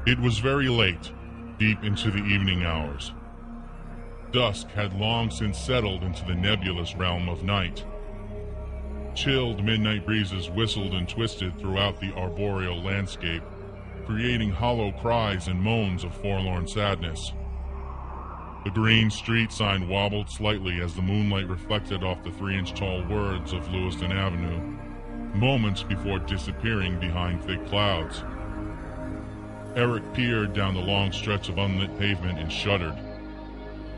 It was very late, deep into the evening hours. Dusk had long since settled into the nebulous realm of night. Chilled midnight breezes whistled and twisted throughout the arboreal landscape, creating hollow cries and moans of forlorn sadness. The green street sign wobbled slightly as the moonlight reflected off the 3-inch tall words of Lewiston Avenue, moments before disappearing behind thick clouds. Eric peered down the long stretch of unlit pavement and shuddered.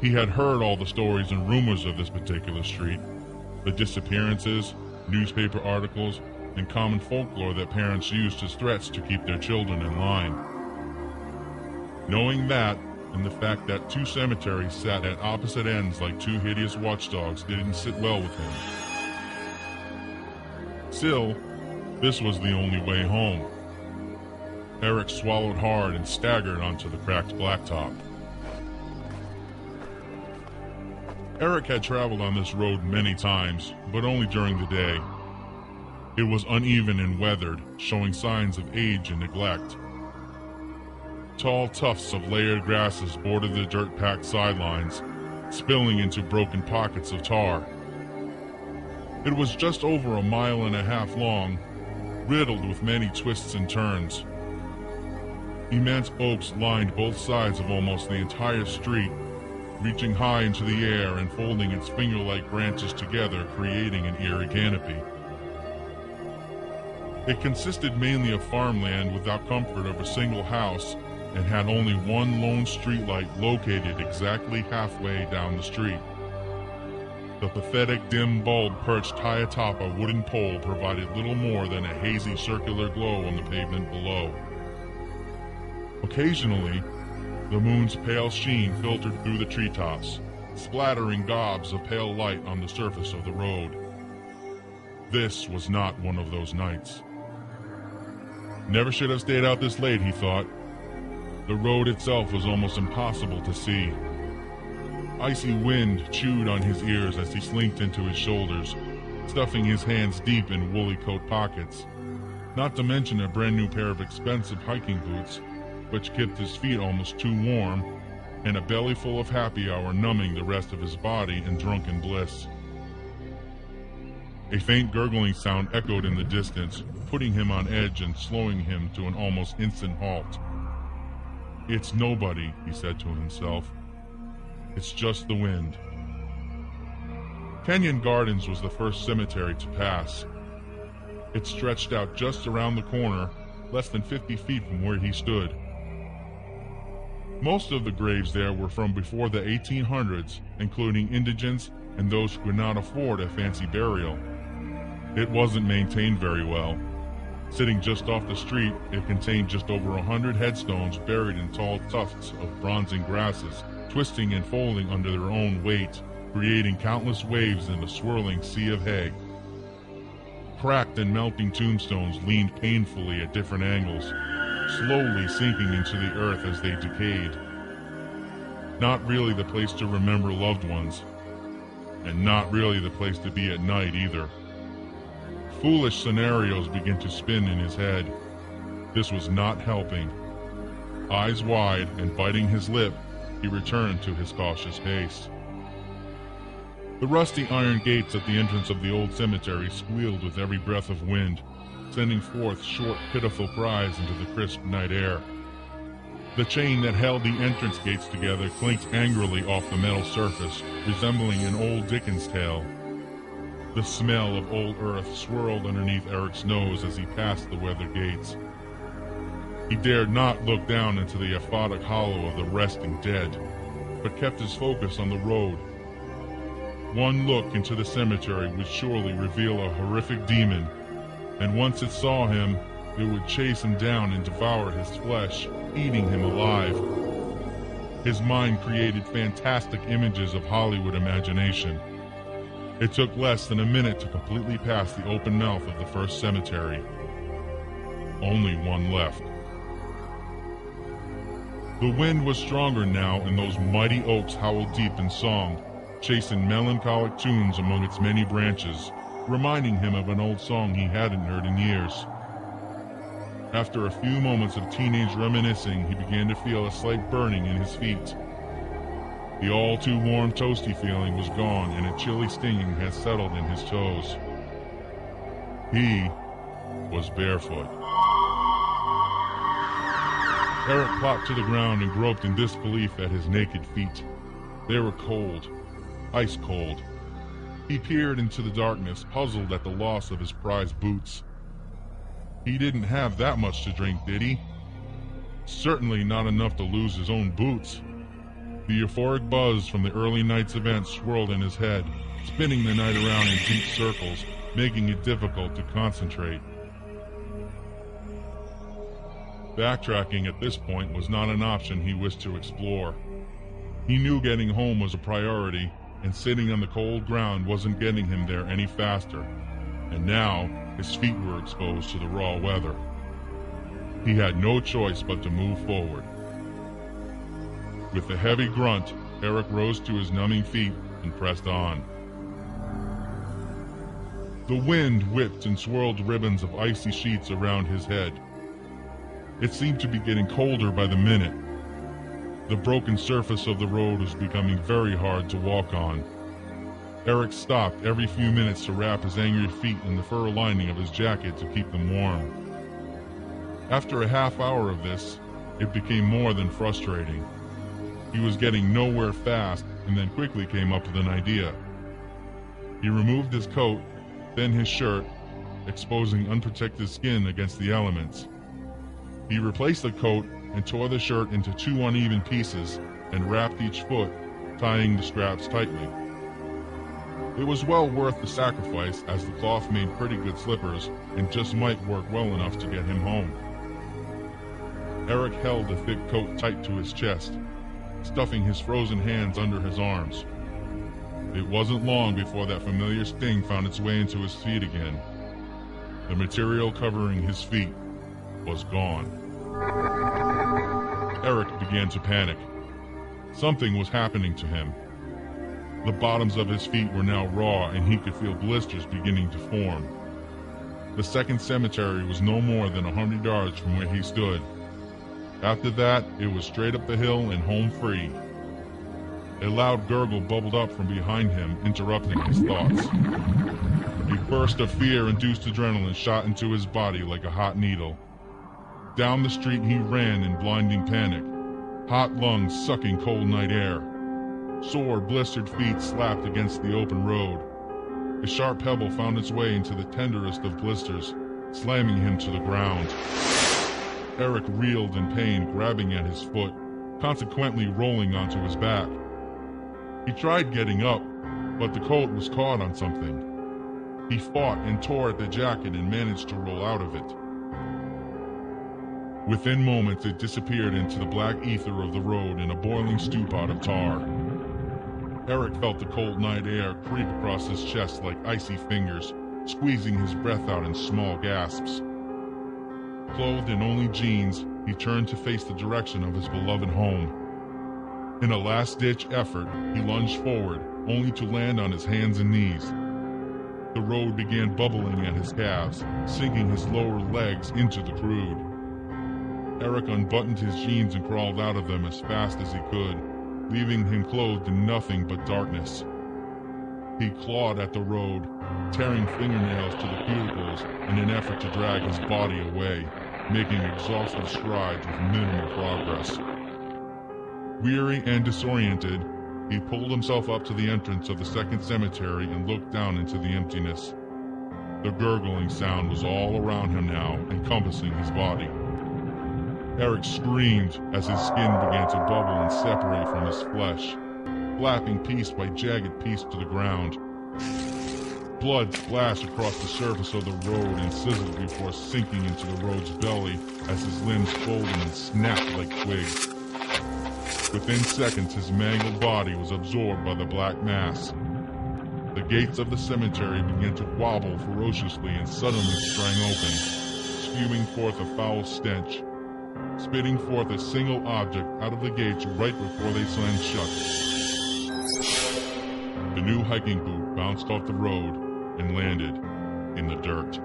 He had heard all the stories and rumors of this particular street, the disappearances, newspaper articles, and common folklore that parents used as threats to keep their children in line. Knowing that, and the fact that 2 cemeteries sat at opposite ends like 2 hideous watchdogs didn't sit well with him. Still, this was the only way home. Eric swallowed hard and staggered onto the cracked blacktop. Eric had traveled on this road many times, but only during the day. It was uneven and weathered, showing signs of age and neglect. Tall tufts of layered grasses bordered the dirt-packed sidelines, spilling into broken pockets of tar. It was just over 1.5 miles long, riddled with many twists and turns. Immense oaks lined both sides of almost the entire street, reaching high into the air and folding its finger-like branches together, creating an eerie canopy. It consisted mainly of farmland without comfort of a single house, and had only one lone streetlight located exactly halfway down the street. The pathetic dim bulb perched high atop a wooden pole provided little more than a hazy circular glow on the pavement below. Occasionally, the moon's pale sheen filtered through the treetops, splattering gobs of pale light on the surface of the road. This was not one of those nights. Never should have stayed out this late, he thought. The road itself was almost impossible to see. Icy wind chewed on his ears as he slinked into his shoulders, stuffing his hands deep in woolly coat pockets, not to mention a brand new pair of expensive hiking boots, which kept his feet almost too warm, and a belly full of happy hour numbing the rest of his body in drunken bliss. A faint gurgling sound echoed in the distance, putting him on edge and slowing him to an almost instant halt. "It's nobody," he said to himself. "It's just the wind." Kenyon Gardens was the first cemetery to pass. It stretched out just around the corner, less than 50 feet from where he stood. Most of the graves there were from before the 1800s, including indigents and those who could not afford a fancy burial. It wasn't maintained very well. Sitting just off the street, it contained just over 100 headstones buried in tall tufts of bronzing grasses, twisting and folding under their own weight, creating countless waves in the swirling sea of hay. Cracked and melting tombstones leaned painfully at different angles, slowly sinking into the earth as they decayed. Not really the place to remember loved ones, and not really the place to be at night either. Foolish scenarios began to spin in his head. This was not helping. Eyes wide and biting his lip, he returned to his cautious pace. The rusty iron gates at the entrance of the old cemetery squealed with every breath of wind, sending forth short, pitiful cries into the crisp night air. The chain that held the entrance gates together clinked angrily off the metal surface, resembling an old Dickens tale. The smell of old earth swirled underneath Eric's nose as he passed the weathered gates. He dared not look down into the aphotic hollow of the resting dead, but kept his focus on the road. One look into the cemetery would surely reveal a horrific demon, and once it saw him, it would chase him down and devour his flesh, eating him alive. His mind created fantastic images of Hollywood imagination. It took less than a minute to completely pass the open mouth of the first cemetery. Only one left. The wind was stronger now, and those mighty oaks howled deep in song, chasing melancholic tunes among its many branches, reminding him of an old song he hadn't heard in years. After a few moments of teenage reminiscing, he began to feel a slight burning in his feet. The all-too-warm toasty feeling was gone, and a chilly stinging had settled in his toes. He was barefoot. Eric plopped to the ground and groped in disbelief at his naked feet. They were cold, ice cold. He peered into the darkness, puzzled at the loss of his prized boots. He didn't have that much to drink, did he? Certainly not enough to lose his own boots. The euphoric buzz from the early night's event swirled in his head, spinning the night around in deep circles, making it difficult to concentrate. Backtracking at this point was not an option he wished to explore. He knew getting home was a priority, and sitting on the cold ground wasn't getting him there any faster, and now his feet were exposed to the raw weather. He had no choice but to move forward. With a heavy grunt, Eric rose to his numbing feet and pressed on. The wind whipped and swirled ribbons of icy sheets around his head. It seemed to be getting colder by the minute. The broken surface of the road was becoming very hard to walk on. Eric stopped every few minutes to wrap his angry feet in the fur lining of his jacket to keep them warm. After a half hour of this, it became more than frustrating. He was getting nowhere fast and then quickly came up with an idea. He removed his coat, then his shirt, exposing unprotected skin against the elements. He replaced the coat and tore the shirt into 2 uneven pieces and wrapped each foot, tying the straps tightly. It was well worth the sacrifice, as the cloth made pretty good slippers and just might work well enough to get him home. Eric held the thick coat tight to his chest, stuffing his frozen hands under his arms. It wasn't long before that familiar sting found its way into his feet again. The material covering his feet was gone. Eric began to panic. Something was happening to him. The bottoms of his feet were now raw, and he could feel blisters beginning to form. The second cemetery was no more than 100 yards from where he stood. After that, it was straight up the hill and home free. A loud gurgle bubbled up from behind him, interrupting his thoughts. A burst of fear-induced adrenaline shot into his body like a hot needle. Down the street he ran in blinding panic, hot lungs sucking cold night air. Sore, blistered feet slapped against the open road. A sharp pebble found its way into the tenderest of blisters, slamming him to the ground. Eric reeled in pain, grabbing at his foot, consequently rolling onto his back. He tried getting up, but the coat was caught on something. He fought and tore at the jacket and managed to roll out of it. Within moments, it disappeared into the black ether of the road in a boiling stew pot of tar. Eric felt the cold night air creep across his chest like icy fingers, squeezing his breath out in small gasps. Clothed in only jeans, he turned to face the direction of his beloved home. In a last-ditch effort, he lunged forward, only to land on his hands and knees. The road began bubbling at his calves, sinking his lower legs into the crude. Eric unbuttoned his jeans and crawled out of them as fast as he could, leaving him clothed in nothing but darkness. He clawed at the road, tearing fingernails to the cuticles in an effort to drag his body away, making exhaustive strides with minimal progress. Weary and disoriented, he pulled himself up to the entrance of the second cemetery and looked down into the emptiness. The gurgling sound was all around him now, encompassing his body. Eric screamed as his skin began to bubble and separate from his flesh, flapping piece by jagged piece to the ground. Blood splashed across the surface of the road and sizzled before sinking into the road's belly as his limbs folded and snapped like twigs. Within seconds, his mangled body was absorbed by the black mass. The gates of the cemetery began to wobble ferociously and suddenly sprang open, spewing forth a foul stench, spitting forth a single object out of the gates right before they slammed shut. The new hiking boot bounced off the road and landed in the dirt.